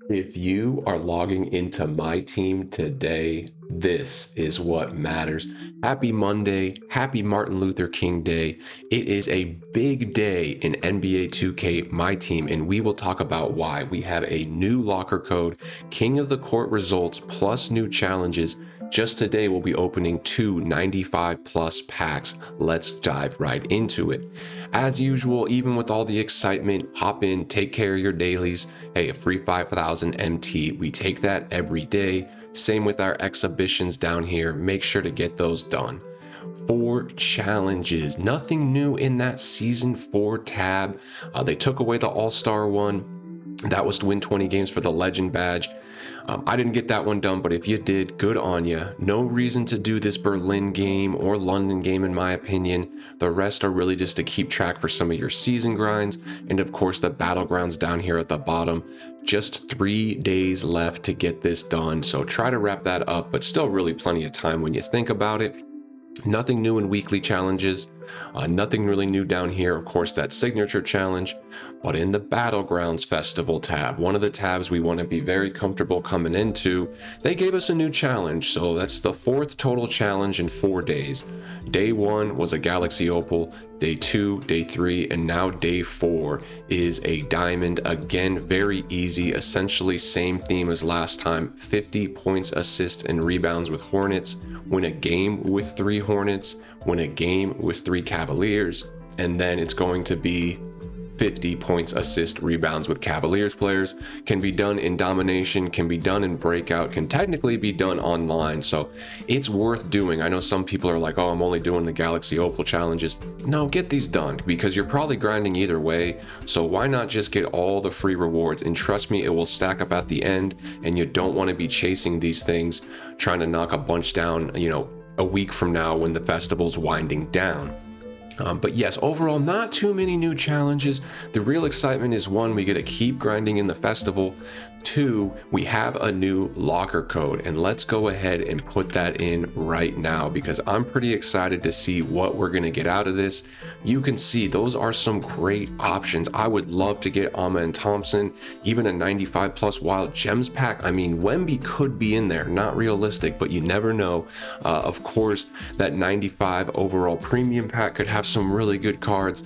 If you are logging into my team today, this is what matters. Happy Monday. Happy Martin Luther King Day. It is a big day in NBA 2K My Team, and we will talk about why. We have a new locker code, King of the Court results, plus new challenges. Just today, we'll be opening two 95 plus packs. Let's dive right into it. As usual, even with all the excitement, hop in, take care of your dailies. Hey, a free 5,000 MT, we take that every day. Same with our exhibitions down here. Make sure to get those done. 4 challenges. Nothing new in that season 4 tab. They took away the All-Star one. That was to win 20 games for the Legend badge. I didn't get that one done, but if you did, good on you. No reason to do this Berlin game or London game, in my opinion. The rest are really just to keep track for some of your season grinds. And of course, the Battlegrounds down here at the bottom. Just 3 days left to get this done. So try to wrap that up, but still really plenty of time when you think about it. Nothing new in weekly challenges. Nothing really new down here. Of course, that signature challenge. But in the Battlegrounds Festival tab, one of the tabs we want to be very comfortable coming into, they gave us a new challenge. So that's the 4th total challenge in 4 days. Day 1 was a Galaxy Opal. Day 2, Day 3, and now Day 4 is a Diamond. Again, very easy. Essentially same theme as last time. 50 points, assists, and rebounds with Hornets. Win a game with 3 Hornets. Win a game with 3 Cavaliers. And then it's going to be 50 points, assist, rebounds with Cavaliers players. Can be done in domination, can be done in breakout, can technically be done online. So it's worth doing. I know some people are like, oh, I'm only doing the Galaxy Opal challenges. No, get these done because you're probably grinding either way. So why not just get all the free rewards? And trust me, it will stack up at the end, and you don't want to be chasing these things, trying to knock a bunch down, a week from now when the festival's winding down. But yes, overall, not too many new challenges. The real excitement is 1, we get to keep grinding in the festival. 2, we have a new locker code, and let's go ahead and put that in right now because I'm pretty excited to see what we're going to get out of this. You can see those are some great options. I would love to get Amen Thompson, even a 95 plus wild gems pack. I mean, Wemby could be in there, not realistic, but you never know. Of course, that 95 overall premium pack could have some really good cards.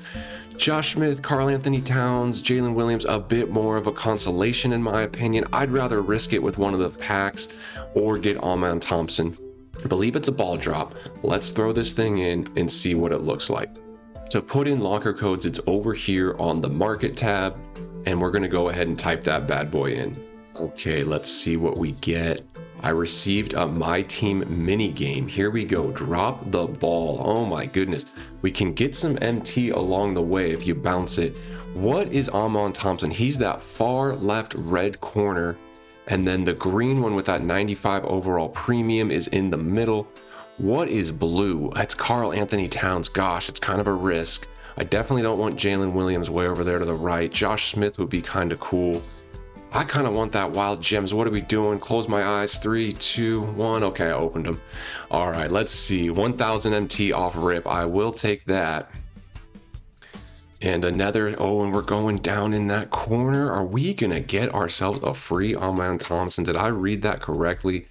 Josh Smith, Karl Anthony Towns, Jalen Williams, a bit more of a consolation in my opinion. I'd rather risk it with one of the packs or get Amen Thompson. I believe it's a ball drop. Let's throw this thing in and see what it looks like. To put in locker codes, it's over here on the market tab, and we're going to go ahead and type that bad boy in. Okay, let's see what we get. I received a My Team mini game. Here we go. Drop the ball. Oh my goodness. We can get some MT along the way if you bounce it. What is Amen Thompson? He's that far left red corner. And then the green one with that 95 overall premium is in the middle. What is blue? That's Karl Anthony Towns. Gosh, it's kind of a risk. I definitely don't want Jalen Williams way over there to the right. Josh Smith would be kind of cool. I kind of want that wild gems. What are we doing? Close my eyes. 3, 2, 1. Okay, I opened them. All right, let's see. 1000 MT off rip. I will take that. And another. Oh, and we're going down in that corner. Are we going to get ourselves a free Amen Thompson? Did I read that correctly?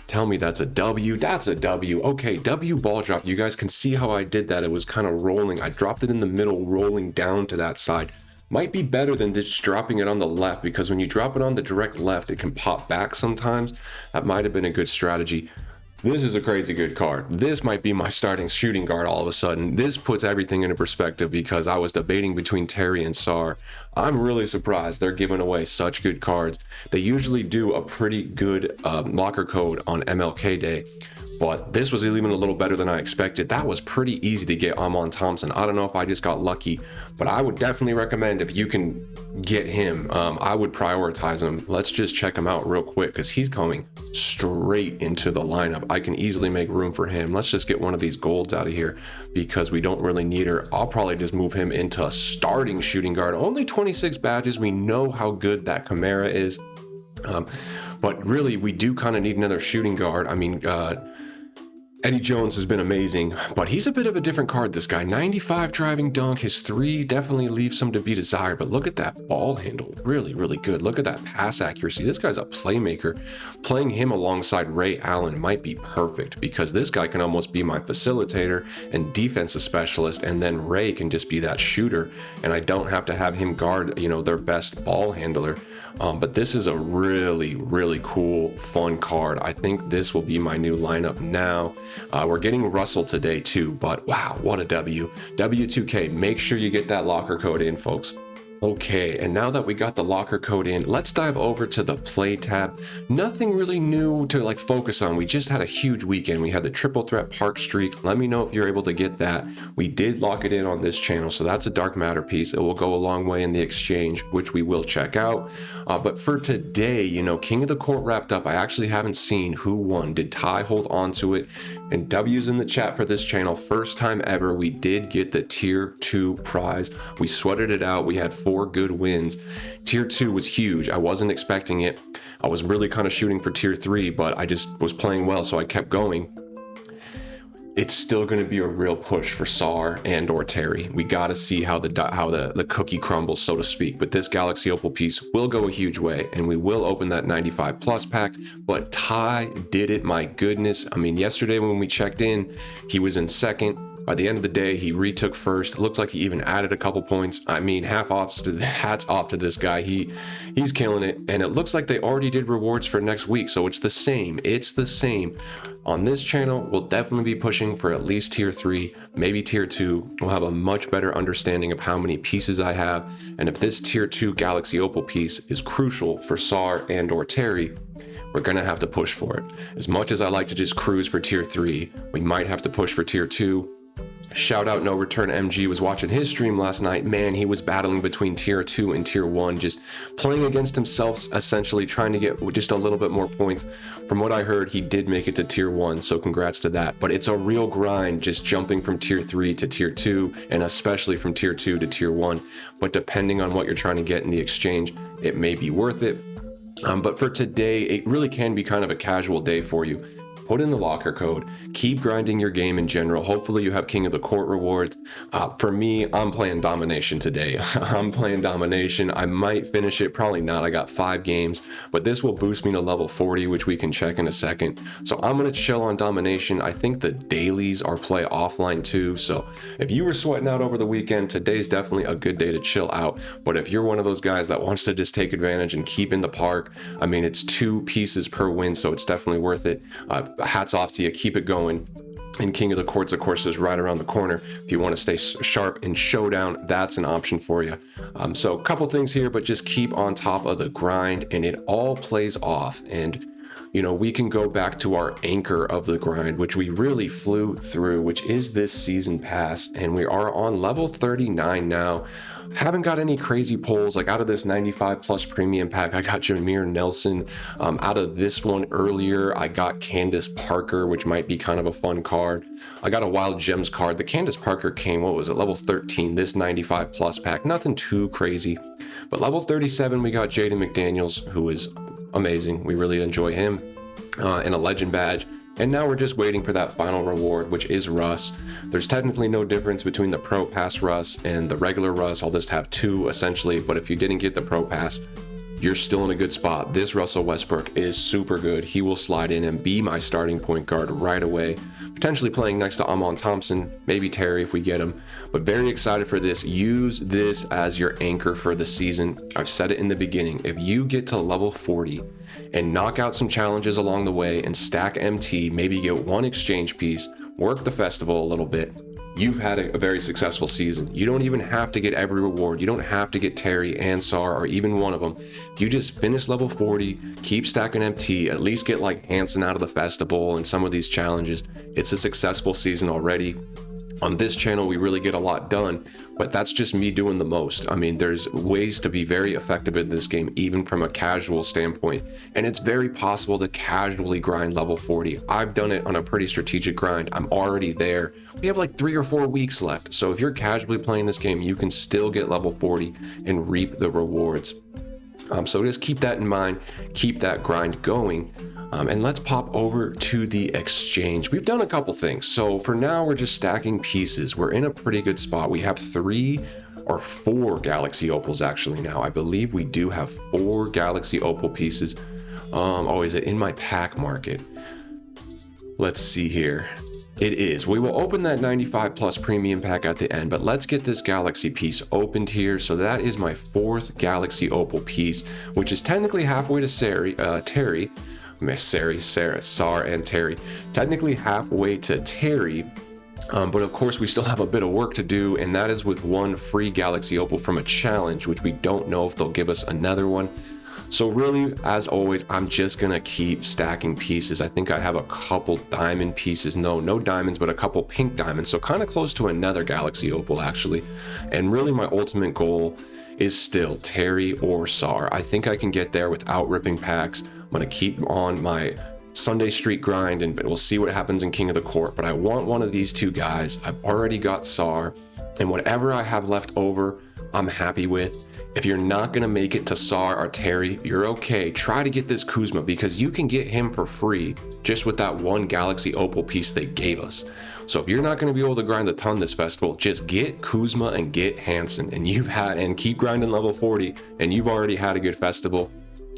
Tell me that's a W. That's a W. Okay, W ball drop. You guys can see how I did that. It was kind of rolling. I dropped it in the middle, rolling down to that side. Might be better than just dropping it on the left because when you drop it on the direct left, it can pop back sometimes. That might have been a good strategy. This is a crazy good card. This might be my starting shooting guard all of a sudden. This puts everything into perspective because I was debating between Terry and Sar. I'm really surprised they're giving away such good cards. They usually do a pretty good locker code on MLK Day. But this was even a little better than I expected. That was pretty easy to get Amen Thompson. I don't know if I just got lucky, but I would definitely recommend if you can get him, I would prioritize him. Let's just check him out real quick because he's coming straight into the lineup. I can easily make room for him. Let's just get one of these golds out of here because we don't really need her. I'll probably just move him into a starting shooting guard. Only 26 badges. We know how good that Kamara is. But really, we do kind of need another shooting guard. I mean, Eddie Jones has been amazing, but he's a bit of a different card, this guy. 95 driving dunk. His 3 definitely leaves some to be desired, but look at that ball handle. Really, really good. Look at that pass accuracy. This guy's a playmaker. Playing him alongside Ray Allen might be perfect because this guy can almost be my facilitator and defensive specialist, and then Ray can just be that shooter, and I don't have to have him guard, their best ball handler. But this is a really, really cool, fun card. I think this will be my new lineup now. We're getting Russell today too, but wow, what a W. W2K, make sure you get that locker code in, folks. Okay, and now that we got the locker code in, let's dive over to the play tab. Nothing really new to focus on. We just had a huge weekend. We had the triple threat park streak. Let me know if you're able to get that. We did lock it in on this channel, so that's a dark matter piece. It will go a long way in the exchange, which we will check out. But for today, King of the Court wrapped up. I actually haven't seen who won. Did Ty hold on to it? And W's in the chat for this channel. First time ever, we did get the tier 2 prize. We sweated it out. We had 4 good wins. Tier 2 was huge. I wasn't expecting it. I was really kind of shooting for tier 3, but I just was playing well, so I kept going. It's still going to be a real push for SAR and or Terry. We got to see how the cookie crumbles, so to speak. But this Galaxy Opal piece will go a huge way, and we will open that 95 plus pack. But Ty did it, my goodness. I mean, yesterday when we checked in, he was in second. By the end of the day, he retook first. It looked like he even added a couple points. I mean, hats off to this guy. He's killing it. And it looks like they already did rewards for next week. So it's the same. It's the same. On this channel, we'll definitely be pushing for at least tier 3, maybe tier 2. We'll have a much better understanding of how many pieces I have. And if this tier 2 Galaxy Opal piece is crucial for SAR and or Terry, we're going to have to push for it. As much as I like to just cruise for tier 3, we might have to push for tier 2. Shout out No Return MG was watching his stream last night. Man, he was battling between tier 2 and tier 1, just playing against himself, essentially trying to get just a little bit more points. From what I heard, he did make it to tier 1, so congrats to that. But it's a real grind just jumping from tier 3 to tier 2, and especially from tier 2 to tier 1. But depending on what you're trying to get in the exchange, it may be worth it. But for today, it really can be kind of a casual day for you. Put in the locker code, keep grinding your game in general. Hopefully you have King of the Court rewards. For me, I'm playing Domination today. I'm playing Domination. I might finish it, probably not. I got 5 games, but this will boost me to level 40, which we can check in a second. So I'm gonna chill on Domination. I think the dailies are play offline too. So if you were sweating out over the weekend, today's definitely a good day to chill out. But if you're one of those guys that wants to just take advantage and keep in the park, I mean, it's 2 pieces per win, so it's definitely worth it. Hats off to you. Keep it going. And King of the Courts, of course, is right around the corner. If you want to stay sharp in Showdown, that's an option for you. So a couple things here, but just keep on top of the grind, and it all plays off. And we can go back to our anchor of the grind, which we really flew through, which is this season pass. And we are on level 39 now. Haven't got any crazy pulls. Like out of this 95 plus premium pack, I got Jameer Nelson. Out of this one earlier, I got Candace Parker, which might be kind of a fun card. I got a Wild Gems card. The Candace Parker came, what was it, level 13, this 95 plus pack. Nothing too crazy. But level 37, we got Jaden McDaniels, who is amazing. We really enjoy him, and a legend badge. And now we're just waiting for that final reward, which is Russ. There's technically no difference between the Pro Pass Russ and the regular Russ. I'll just have 2 essentially, but if you didn't get the Pro Pass, you're still in a good spot. This Russell Westbrook is super good. He will slide in and be my starting point guard right away, potentially playing next to Amon Thompson, maybe Terry if we get him. But very excited for this. Use this as your anchor for the season. I've said it in the beginning. If you get to level 40 and knock out some challenges along the way and stack MT, maybe get 1 exchange piece, work the festival a little bit, you've had a very successful season. You don't even have to get every reward. You don't have to get Terry and SAR or even one of them. You just finish level 40, keep stacking MT, at least get like Hansen out of the festival and some of these challenges. It's a successful season already. On this channel, we really get a lot done, but that's just me doing the most. I mean, there's ways to be very effective in this game, even from a casual standpoint. And it's very possible to casually grind level 40. I've done it on a pretty strategic grind. I'm already there. We have like 3 or 4 weeks left. So if you're casually playing this game, you can still get level 40 and reap the rewards. So just keep that in mind, keep that grind going. And let's pop over to the exchange. We've done a couple things. So for now, we're just stacking pieces. We're in a pretty good spot. We have 3 or 4 Galaxy Opals actually now. I believe we do have 4 Galaxy Opal pieces. Oh, is it in my pack market? Let's see here. It is. We will open that 95 plus premium pack at the end, but let's get this Galaxy piece opened here. So that is my 4th Galaxy Opal piece, which is technically halfway to Terry. Sarah, Sar, and Terry. Technically halfway to Terry. But of course, we still have a bit of work to do, and that is with 1 free Galaxy Opal from a challenge, which we don't know if they'll give us another one. So really, as always, I'm just gonna keep stacking pieces. I think I have a couple diamond pieces. No diamonds, but a couple pink diamonds. So kind of close to another Galaxy Opal, actually. And really, my ultimate goal is still Terry or Sar. I think I can get there without ripping packs. I'm gonna keep on my Sunday street grind, and we'll see what happens in King of the Court. But I want one of these 2 guys. I've already got Sar, and whatever I have left over, I'm happy with. If you're not going to make it to Sar or Terry, you're okay. Try to get this Kuzma, because you can get him for free just with that 1 Galaxy Opal piece they gave us. So if you're not going to be able to grind a ton this festival, just get Kuzma and get Hansen, and keep grinding level 40, and you've already had a good festival.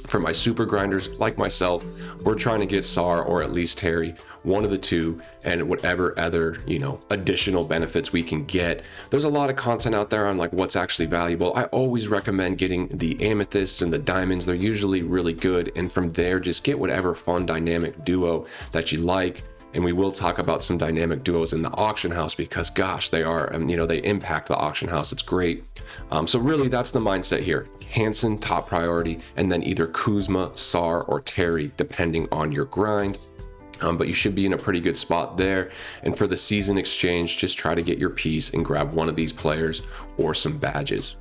For my super grinders like myself, we're trying to get Sar or at least Terry, one of the 2, and whatever other, additional benefits we can get. There's a lot of content out there on like what's actually valuable. I always recommend getting the amethysts and the diamonds. They're usually really good, and from there just get whatever fun dynamic duo that you like. And we will talk about some dynamic duos in the auction house, because gosh, they are, they impact the auction house. It's great. So really that's the mindset here. Hansen top priority, and then either Kuzma, Sar, or Terry, depending on your grind. But you should be in a pretty good spot there. And for the season exchange, just try to get your piece and grab one of these players or some badges.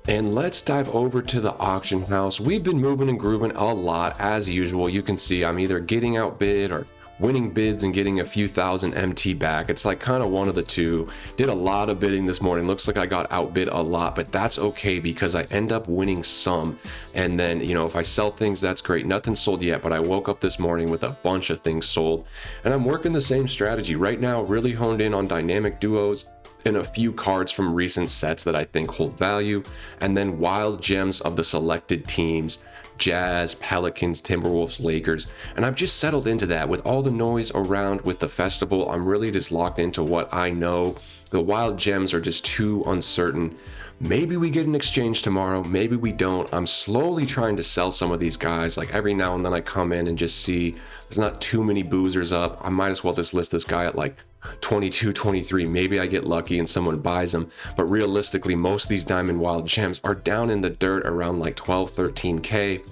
And let's dive over to the auction house. We've been moving and grooving a lot as usual. You can see I'm either getting outbid or winning bids and getting a few thousand MT back. It's like kind of one of the 2. Did a lot of bidding this morning. Looks like I got outbid a lot, but that's okay because I end up winning some. And then, if I sell things, that's great. Nothing sold yet, but I woke up this morning with a bunch of things sold. And I'm working the same strategy right now, really honed in on dynamic duos and a few cards from recent sets that I think hold value, and then wild gems of the selected teams. Jazz, Pelicans, Timberwolves, Lakers, and I've just settled into that. With all the noise around with the festival, I'm really just locked into what I know. The wild gems are just too uncertain. Maybe we get an exchange tomorrow, maybe we don't. I'm slowly trying to sell some of these guys. Like every now and then I come in and just see there's not too many boozers up. I might as well just list this guy at like 22, 23. Maybe I get lucky and someone buys them. But realistically, most of these diamond wild gems are down in the dirt around like 12, 13K.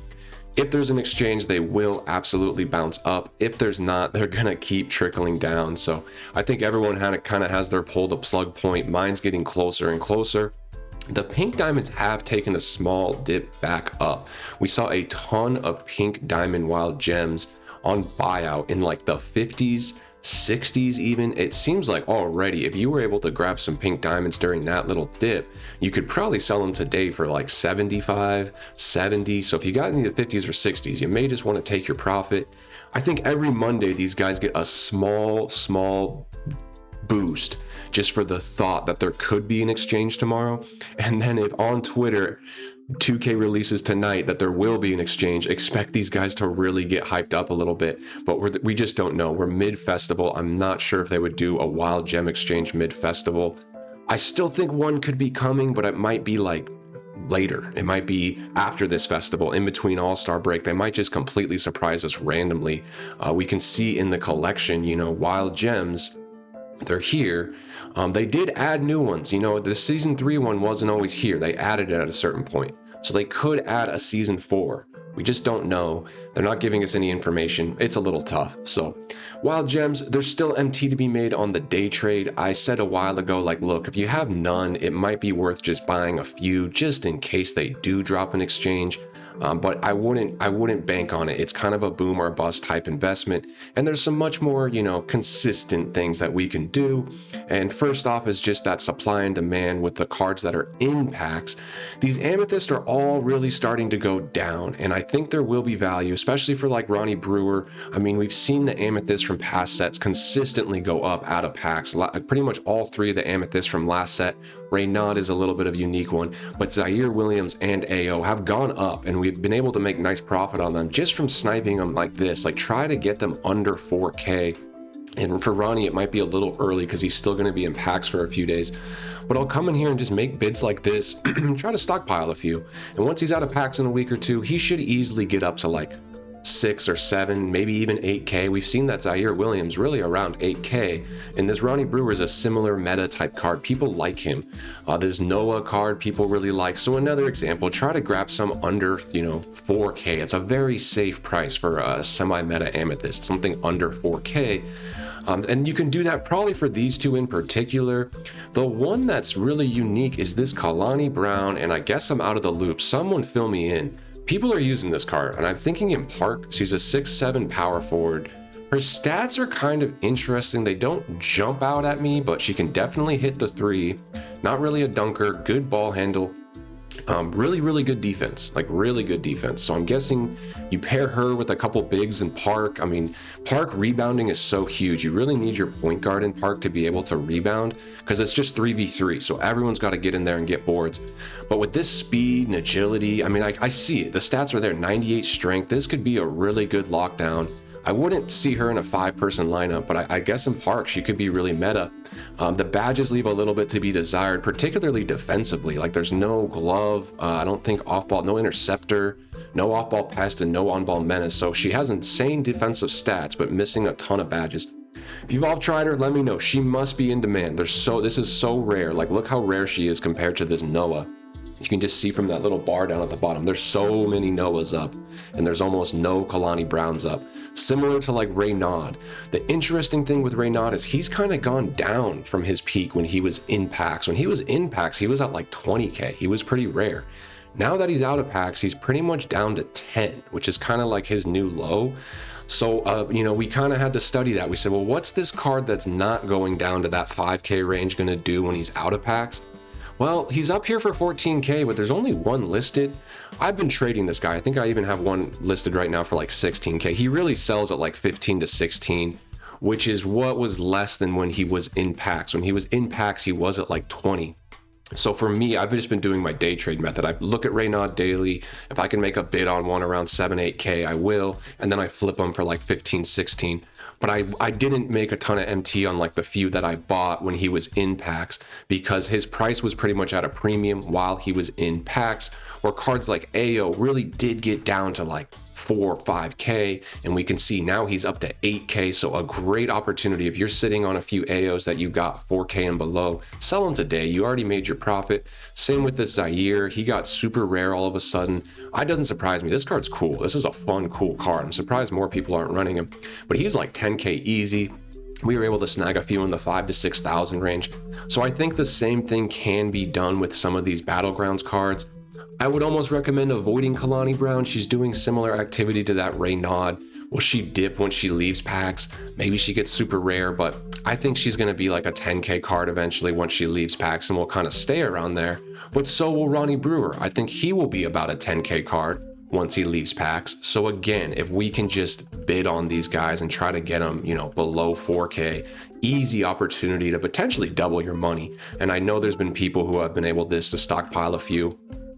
If there's an exchange, they will absolutely bounce up. If there's not, they're gonna keep trickling down. So I think everyone kind of has their pull to plug point. Mine's getting closer and closer. The pink diamonds have taken a small dip back up. We saw a ton of pink diamond wild gems on buyout in like the 50s, 60s even. It seems like already, if you were able to grab some pink diamonds during that little dip, you could probably sell them today for like 75, 70. So if you got in the 50s or 60s, you may just want to take your profit. I think every Monday, these guys get a small boost just for the thought that there could be an exchange tomorrow. And then if on Twitter 2K releases tonight that there will be an exchange, expect these guys to really get hyped up a little bit. But we just don't know. We're mid-festival. I'm not sure if they would do a wild gem exchange mid-festival. I still think one could be coming, but it might be like later. It might be after this festival, in between All-Star break. They might just completely surprise us randomly. We can see in the collection, wild gems, they're here. They did add new ones. The season 3 one wasn't always here. They added it at a certain point. So they could add a season 4. We just don't know. They're not giving us any information. It's a little tough. So wild gems, there's still MT to be made on the day trade. I said a while ago, like, look, if you have none, it might be worth just buying a few just in case they do drop an exchange. But I wouldn't bank on it. It's kind of a boom or bust type investment. And there's some much more, consistent things that we can do. And first off is just that supply and demand with the cards that are in packs. These amethysts are all really starting to go down. And I think there will be value, especially for like Ronnie Brewer. I mean, we've seen the amethysts from past sets consistently go up out of packs. Pretty much all three of the amethysts from last set. Renaud is a little bit of a unique one, but Zaire Williams and AO have gone up, and we've been able to make nice profit on them just from sniping them like this. Like, try to get them under 4K. And for Ronnie, it might be a little early because he's still going to be in packs for a few days. But I'll come in here and just make bids like this and try to stockpile a few. And once he's out of packs in a week or two, he should easily get up to like 6 or 7, maybe even 8K. We've seen that Zaire Williams really around 8K, and this Ronnie Brewer is a similar meta type card. People like him. This Noah card people really like. So another example, try to grab some under 4K. It's a very safe price for a semi-meta amethyst, something under 4K. And you can do that probably for these two in particular. The one that's really unique is this Kalani Brown, and I guess I'm out of the loop. Someone fill me in. People are using this card, and I'm thinking in Park. She's a 6'7" power forward. Her stats are kind of interesting. They don't jump out at me, but she can definitely hit the 3. Not really a dunker, good ball handle. Really good defense, like really good defense. So I'm guessing you pair her with a couple bigs in Park. I mean, Park rebounding is so huge. You really need your point guard in Park to be able to rebound because it's just 3v3. So everyone's got to get in there and get boards. But with this speed and agility, I mean, I see it. The stats are there, 98 strength. This could be a really good lockdown. I wouldn't see her in a 5-person lineup, but I guess in Park, she could be really meta. The badges leave a little bit to be desired, particularly defensively. Like, there's no glove, I don't think off-ball, no interceptor, no off-ball pest, and no on-ball menace. So she has insane defensive stats, but missing a ton of badges. If you've all tried her, let me know. She must be in demand. This is so rare. Like, look how rare she is compared to this Noah. You can just see from that little bar down at the bottom, there's so many Noahs up, and there's almost no Kalani Browns up. Similar to like Renaud. The interesting thing with Renaud is he's kind of gone down from his peak when he was in packs. When he was in packs, he was at like 20K. He was pretty rare. Now that he's out of packs, he's pretty much down to 10, which is kind of like his new low. So, we kind of had to study that. We said, well, what's this card that's not going down to that 5K range going to do when he's out of packs? Well, he's up here for 14K, but there's only one listed. I've been trading this guy. I think I even have one listed right now for like 16K. He really sells at like 15 to 16, which is what was less than when he was in packs. When he was in packs, he was at like 20. So for me, I've just been doing my day trade method. I look at MyTEAM Daily. If I can make a bid on one around 7, 8K, I will. And then I flip them for like 15, 16. But I didn't make a ton of MT on like the few that I bought when he was in packs because his price was pretty much at a premium while he was in packs, where cards like AO really did get down to like 4 or 5K, and we can see now he's up to 8K. So a great opportunity if you're sitting on a few AOs that you got 4K and below, sell them today. You already made your profit. Same with this Zaire. He got super rare all of a sudden. It doesn't surprise me. This card's cool. This is a fun, cool card. I'm surprised more people aren't running him, but he's like 10K easy. We were able to snag a few in the 5,000 to 6,000 range. So I think the same thing can be done with some of these Battlegrounds cards. I would almost recommend avoiding Kalani Brown. She's doing similar activity to that Renaud. Will she dip when she leaves packs? Maybe she gets super rare, but I think she's going to be like a 10K card eventually once she leaves packs and will kind of stay around there. But so will Ronnie Brewer. I think he will be about a 10K card once he leaves packs. So again, if we can just bid on these guys and try to get them, below 4K, easy opportunity to potentially double your money. And I know there's been people who have been able to stockpile a few.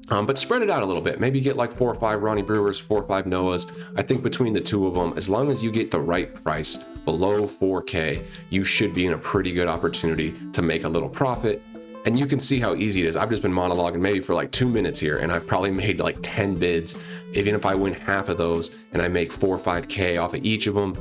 But spread it out a little bit. Maybe get like 4 or 5 Ronnie Brewers, 4 or 5 Noahs. I think between the two of them, as long as you get the right price below 4K, you should be in a pretty good opportunity to make a little profit. And you can see how easy it is. I've just been monologuing maybe for like 2 minutes here, and I've probably made like 10 bids. Even if I win half of those and I make 4 or 5K off of each of them,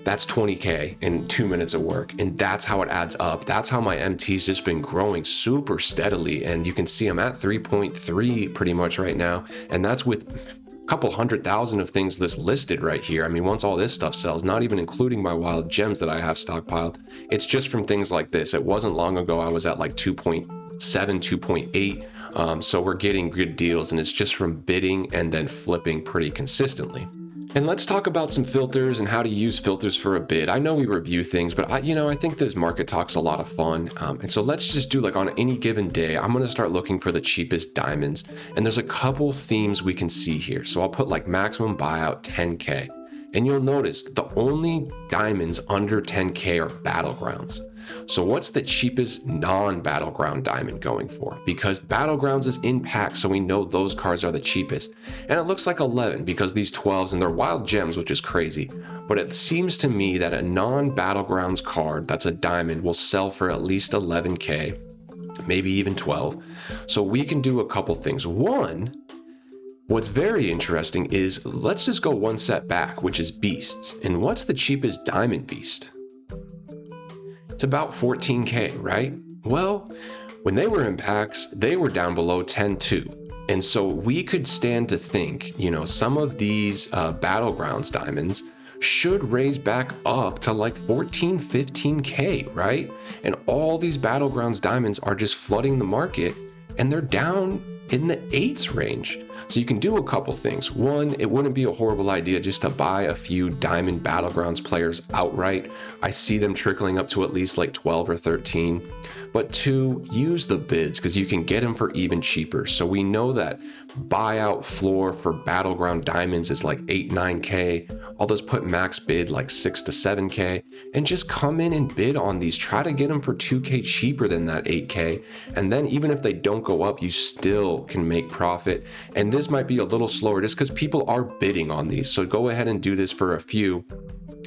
that's 20K in 2 minutes of work. And that's how it adds up. That's how my MT's just been growing super steadily. And you can see I'm at 3.3 pretty much right now. And that's with couple 100,000 of things this listed right here. I mean, once all this stuff sells, not even including my wild gems that I have stockpiled, it's just from things like this. It wasn't long ago I was at like 2.7, 2.8. So we're getting good deals, and it's just from bidding and then flipping pretty consistently. And let's talk about some filters and how to use filters for a bid. I know we review things, but I think this market talk's a lot of fun. And so let's just do, like, on any given day, I'm going to start looking for the cheapest diamonds. And there's a couple themes we can see here. So I'll put like maximum buyout 10K. And you'll notice the only diamonds under 10K are Battlegrounds. So what's the cheapest non-Battleground diamond going for? Because Battlegrounds is in pack, so we know those cards are the cheapest. And it looks like 11 because these 12s, and they're wild gems, which is crazy. But it seems to me that a non-Battlegrounds card that's a diamond will sell for at least 11K, maybe even 12. So we can do a couple things. One, what's very interesting is, let's just go one set back, which is beasts. And what's the cheapest diamond beast? It's about 14K, right? Well, when they were in packs, they were down below 10 too. And so we could stand to think, some of these Battlegrounds diamonds should raise back up to like 14, 15K, right? And all these Battlegrounds diamonds are just flooding the market, and they're down in the 8s range. So you can do a couple things. One, it wouldn't be a horrible idea just to buy a few diamond Battlegrounds players outright. I see them trickling up to at least like 12 or 13. But two, use the bids, because you can get them for even cheaper. So we know that buyout floor for Battleground diamonds is like 8, 9K. I'll just put max bid like 6 to 7K and just come in and bid on these. Try to get them for 2K cheaper than that 8K. And then even if they don't go up, you still can make profit. And this might be a little slower just because people are bidding on these. So go ahead and do this for a few,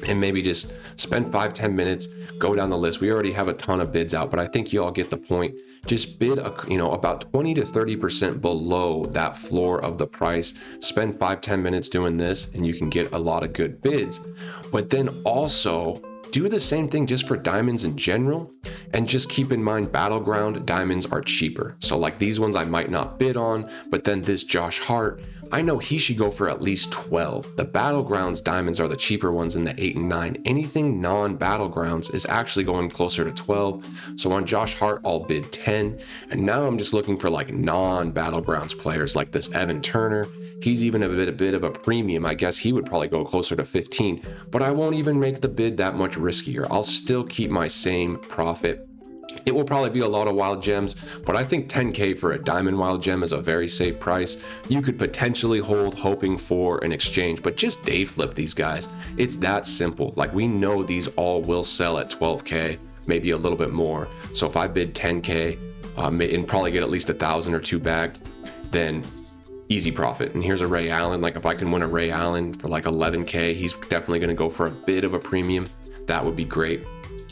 and maybe just spend 5-10 minutes, go down the list. We already have a ton of bids out, but I think you all get the point. Just bid about 20 to 30% below that floor of the price. Spend 5-10 minutes doing this, and you can get a lot of good bids. But then also do the same thing just for diamonds in general, and just keep in mind Battleground diamonds are cheaper. So like these ones I might not bid on, but then this Josh Hart, I know he should go for at least 12. The Battlegrounds diamonds are the cheaper ones in the 8 and 9. Anything non-Battlegrounds is actually going closer to 12. So on Josh Hart, I'll bid 10. And now I'm just looking for like non-Battlegrounds players like this Evan Turner. He's even a bit of a premium. I guess he would probably go closer to 15, but I won't even make the bid that much riskier. I'll still keep my same profit. It will probably be a lot of wild gems, but I think 10K for a diamond wild gem is a very safe price. You could potentially hold hoping for an exchange, but just day flip these guys. It's that simple. Like, we know these all will sell at 12K, maybe a little bit more. So if I bid 10K and probably get at least 1,000 or 2 back, then easy profit. And here's a Ray Allen. Like, if I can win a Ray Allen for like 11K, he's definitely going to go for a bit of a premium. That would be great.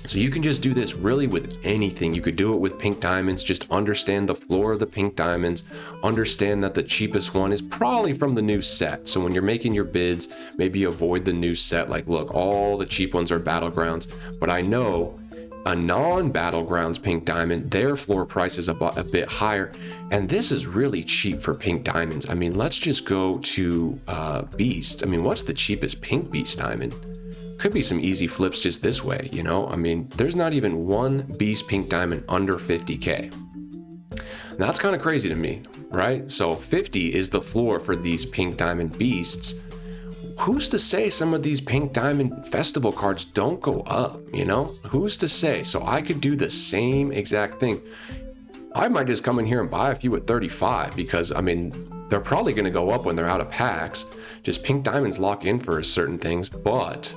So you can just do this really with anything. You could do it with pink diamonds. Just understand the floor of the pink diamonds. Understand that the cheapest one is probably from the new set. So when you're making your bids, maybe avoid the new set. Like, look, all the cheap ones are Battlegrounds, but I know a non-Battlegrounds pink diamond, their floor price is a bit higher, and this is really cheap for pink diamonds. I mean, let's just go to Beast. I mean, what's the cheapest pink Beast diamond? Could be some easy flips just this way, I mean, there's not even one Beast pink diamond under 50K. That's kind of crazy to me, right? So 50 is the floor for these pink diamond beasts. Who's to say some of these pink diamond festival cards don't go up, Who's to say? So I could do the same exact thing. I might just come in here and buy a few at 35 because, I mean, they're probably going to go up when they're out of packs. Just pink diamonds lock in for certain things, but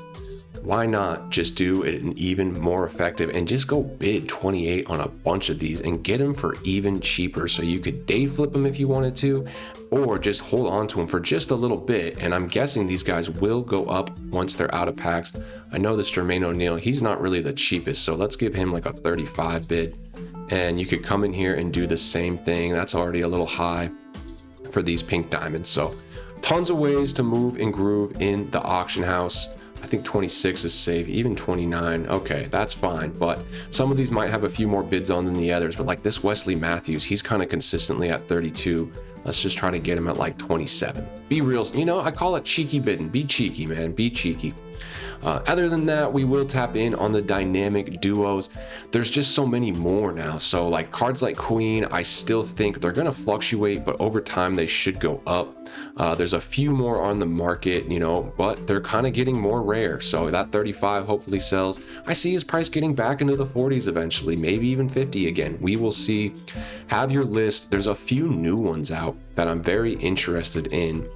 why not just do it an even more effective and just go bid 28 on a bunch of these and get them for even cheaper, so you could day flip them if you wanted to, or just hold on to them for just a little bit. And I'm guessing these guys will go up once they're out of packs. I know this Jermaine O'Neal, he's not really the cheapest, so let's give him like a 35 bid. And you could come in here and do the same thing. That's already a little high for these pink diamonds. So tons of ways to move and groove in the auction house. I think 26 is safe, even 29. Okay, that's fine. But some of these might have a few more bids on than the others. But like this Wesley Matthews, he's kind of consistently at 32. Let's just try to get him at like 27. Be real, you know, I call it cheeky bidding. Be cheeky, man, be cheeky. Other than that, we will tap in on the dynamic duos. There's just so many more now. So like cards like Queen, I still think they're going to fluctuate, but over time they should go up. There's a few more on the market, you know, but they're kind of getting more rare. So that 35 hopefully sells. I see his price getting back into the 40s eventually, maybe even 50 again. We will see. Have your list. There's a few new ones out that I'm very interested in,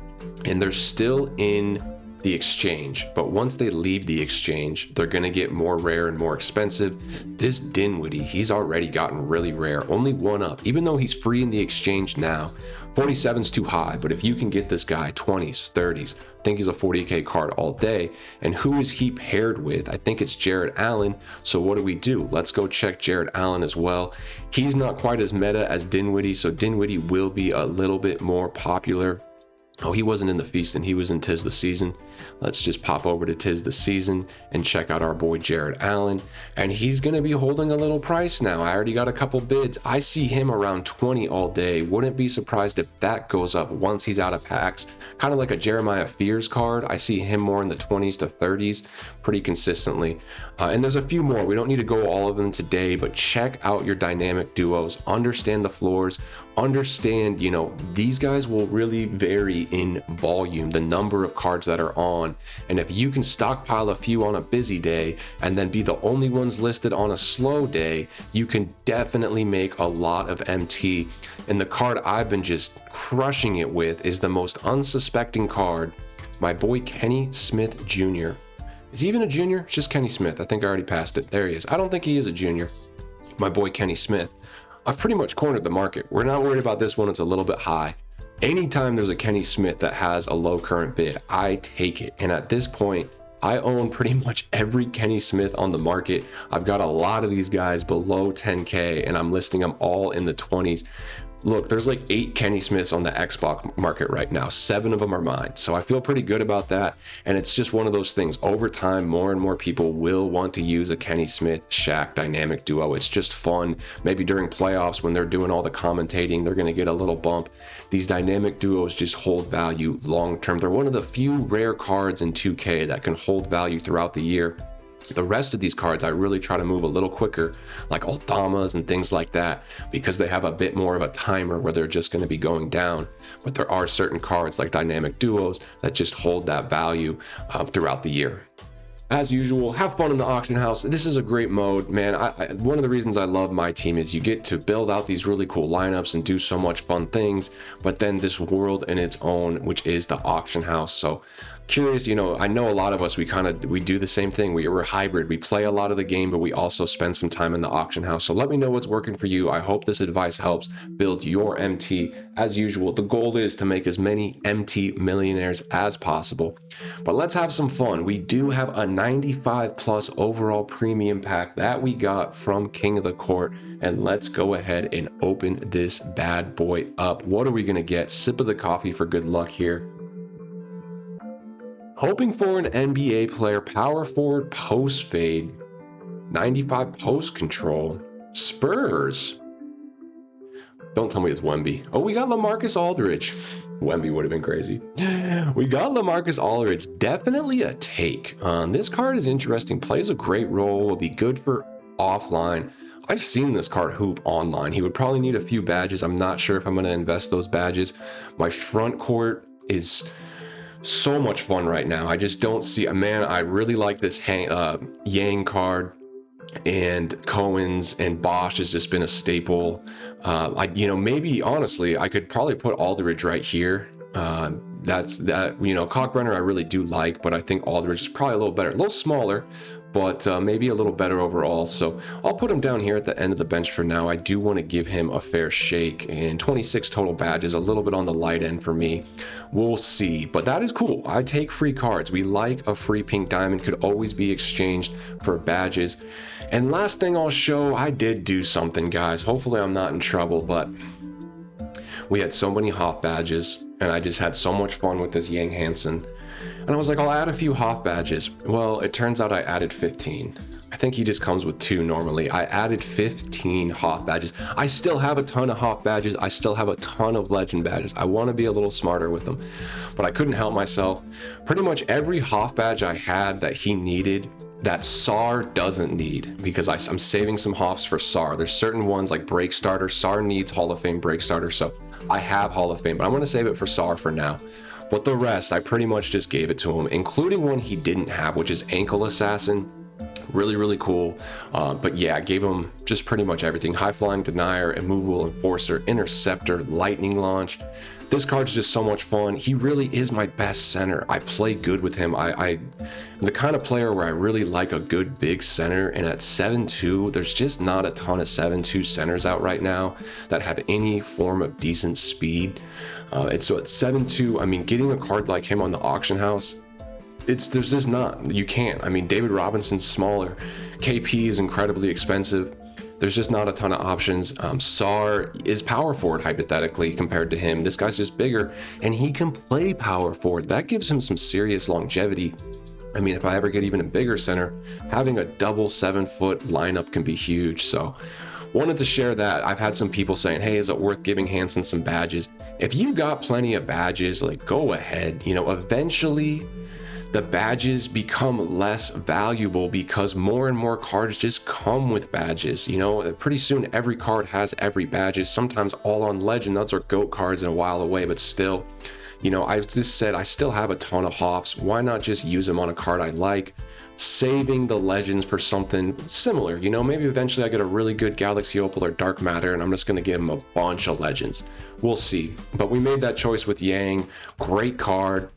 and they're still in the exchange, but once they leave the exchange, they're going to get more rare and more expensive. This Dinwiddie, he's already gotten really rare, only one up, even though he's free in the exchange now. 47's too high, but if you can get this guy 20s, 30s, I think he's a 40k card all day. And who is he paired with? I think it's Jared Allen. So what do? Let's go check Jared Allen as well. He's not quite as meta as Dinwiddie, so Dinwiddie will be a little bit more popular. Oh, he wasn't in the feast and he was in 'Tis the Season. Let's just pop over to 'Tis the Season and check out our boy Jared Allen. And he's going to be holding a little price now. I already got a couple bids. I see him around 20 all day. Wouldn't be surprised if that goes up once he's out of packs. Kind of like a Jeremiah Fears card. I see him more in the 20s to 30s pretty consistently. And there's a few more. We don't need to go all of them today, but check out your dynamic duos. Understand the floors. Understand, you know, these guys will really vary in volume, the number of cards that are on. And if you can stockpile a few on a busy day and then be the only ones listed on a slow day, you can definitely make a lot of MT. And the card I've been just crushing it with is the most unsuspecting card, my boy Kenny Smith Jr. Is he even a junior? It's just Kenny Smith. I think I already passed it. There he is. I don't think he is a junior. My boy Kenny Smith. I've pretty much cornered the market. We're not worried about this one. It's a little bit high. Anytime there's a Kenny Smith that has a low current bid, I take it. And at this point, I own pretty much every Kenny Smith on the market. I've got a lot of these guys below 10K and I'm listing them all in the 20s. Look, there's like 8 Kenny Smiths on the Xbox market right now. 7 of them are mine. So I feel pretty good about that. And it's just one of those things. Over time, more and more people will want to use a Kenny Smith Shaq dynamic duo. It's just fun. Maybe during playoffs when they're doing all the commentating, they're going to get a little bump. These dynamic duos just hold value long term. They're one of the few rare cards in 2K that can hold value throughout the year. The rest of these cards, I really try to move a little quicker, like Aldamas and things like that, because they have a bit more of a timer where they're just going to be going down. But there are certain cards like dynamic duos that just hold that value throughout the year. As usual, have fun in the auction house. This is a great mode, man. One of the reasons I love MyTEAM is you get to build out these really cool lineups and do so much fun things, but then this world in its own, which is the auction house. So curious, you know, I know a lot of us, we do the same thing. We're hybrid. We play a lot of the game, but we also spend some time in the auction house. So let me know what's working for you. I hope this advice helps build your MT. As usual, the goal is to make as many MT millionaires as possible. But let's have some fun. We do have a 95 plus overall premium pack that we got from King of the Court. And let's go ahead and open this bad boy up. What are we going to get? Sip of the coffee for good luck here. Hoping for an NBA player, power forward, post fade, 95 post control, Spurs. Don't tell me it's Wemby. Oh, we got LaMarcus Aldridge. Wemby would have been crazy. We got LaMarcus Aldridge. Definitely a take. This card is interesting. Plays a great role. Will be good for offline. I've seen this card hoop online. He would probably need a few badges. I'm not sure if I'm going to invest those badges. My front court is so much fun right now. I just don't see, man, I really like this Yang card, and Cohen's and Bosch has just been a staple. Maybe honestly, I could probably put Aldridge right here. Cockbrenner I really do like, but I think Aldridge is probably a little better, a little smaller, but maybe a little better overall. So I'll put him down here at the end of the bench for now. I do want to give him a fair shake, and 26 total badges, a little bit on the light end for me. We'll see, but that is cool. I take free cards. We like a free pink diamond, could always be exchanged for badges. And last thing I'll show, I did do something, guys. Hopefully I'm not in trouble, but we had so many Hoff badges, and I just had so much fun with this Yang Hansen. And I was like, I'll add a few Hoff badges. Well, it turns out I added 15. I think he just comes with 2 normally. I added 15 Hoth badges. I still have a ton of Hoth badges. I still have a ton of Legend badges. I want to be a little smarter with them, but I couldn't help myself. Pretty much every Hoth badge I had that he needed, that SAR doesn't need, because I'm saving some Hoths for SAR. There's certain ones like Break Starter. SAR needs Hall of Fame Break Starter, so I have Hall of Fame, but I'm going to save it for SAR for now. But the rest, I pretty much just gave it to him, including one he didn't have, which is Ankle Assassin. Really cool. But yeah, I gave him just pretty much everything. High Flying Denier, Immovable Enforcer, Interceptor, Lightning Launch. This card's just so much fun. He really is my best center. I play good with him. I'm the kind of player where I really like a good big center, and at 7'2", there's just not a ton of 7'2" centers out right now that have any form of decent speed. And so at 7'2", I mean, getting a card like him on the auction house, there's just not, you can't. I mean, David Robinson's smaller, KP is incredibly expensive. There's just not a ton of options. SAR is power forward hypothetically compared to him. This guy's just bigger, and he can play power forward. That gives him some serious longevity. I mean, if I ever get even a bigger center, having a double 7-foot lineup can be huge. So wanted to share that. I've had some people saying, hey, is it worth giving Hansen some badges? If you got plenty of badges, like, go ahead. You know, eventually the badges become less valuable because more and more cards just come with badges. You know, pretty soon every card has every badges, sometimes all on Legend. Those are GOAT cards and a while away, but still, you know, I just said I still have a ton of Hoffs. Why not just use them on a card I like? Saving the Legends for something similar. You know, maybe eventually I get a really good Galaxy Opal or Dark Matter, and I'm just going to give him a bunch of Legends. We'll see. But we made that choice with Yang. Great card.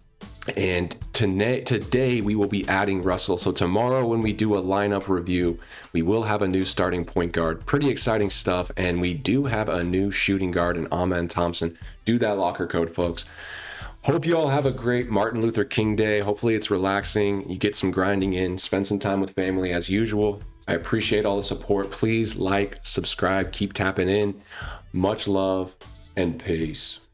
And today we will be adding Russell. So tomorrow when we do a lineup review, we will have a new starting point guard. Pretty exciting stuff. And we do have a new shooting guard in Amen Thompson. Do that locker code, folks. Hope you all have a great Martin Luther King Day. Hopefully it's relaxing. You get some grinding in, spend some time with family as usual. I appreciate all the support. Please like, subscribe, keep tapping in. Much love and peace.